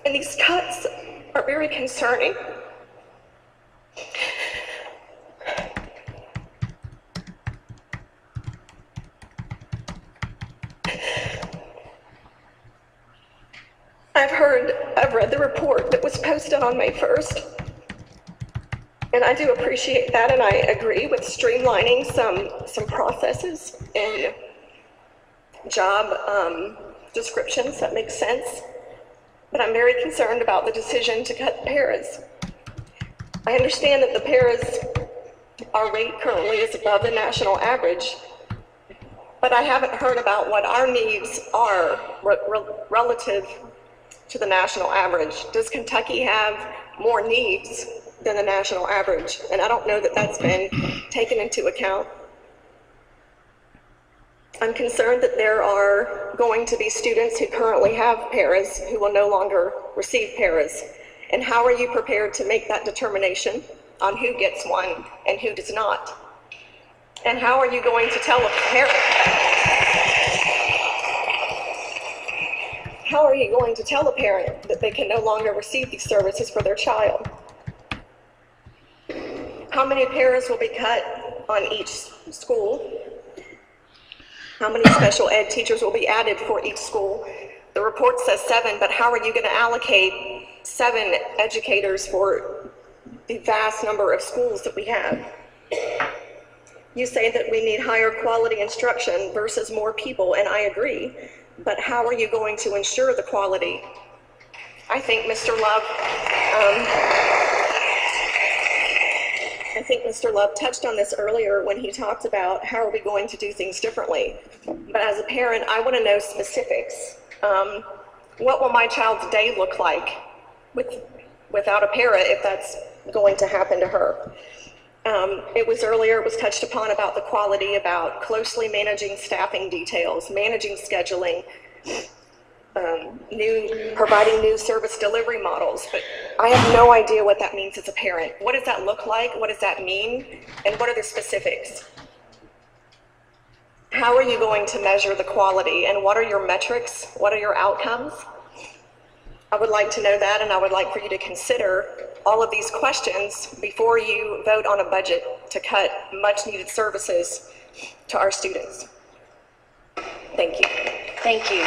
And these cuts are very concerning. I've read the report that was posted on May 1st, and I do appreciate that, and I agree with streamlining some processes and job descriptions. That makes sense. But I'm very concerned about the decision to cut paras. I understand that the paras, our rate currently is above the national average, but I haven't heard about what our needs are relative to the national average. Does Kentucky have more needs than the national average? And I don't know that that's been taken into account. I'm concerned that there are going to be students who currently have paras who will no longer receive paras. And how are you prepared to make that determination on who gets one and who does not? And how are you going to tell a parent? How are you going to tell a parent that they can no longer receive these services for their child? How many paras will be cut on each school? How many special ed teachers will be added for each school? The report says 7, but how are you going to allocate 7 educators for the vast number of schools that we have? You say that we need higher quality instruction versus more people, and I agree, but how are you going to ensure the quality? I think Mr. Love touched on this earlier when he talked about how are we going to do things differently. But as a parent, I want to know specifics. What will my child's day look like without a para if that's going to happen to her? It was touched upon about the quality, about closely managing staffing details, managing scheduling, providing new service delivery models, but I have no idea what that means as a parent. What does that look like? What does that mean? And what are the specifics? How are you going to measure the quality, and what are your metrics? What are your outcomes? I would like to know that, and I would like for you to consider all of these questions before you vote on a budget to cut much needed services to our students. Thank you. Thank you.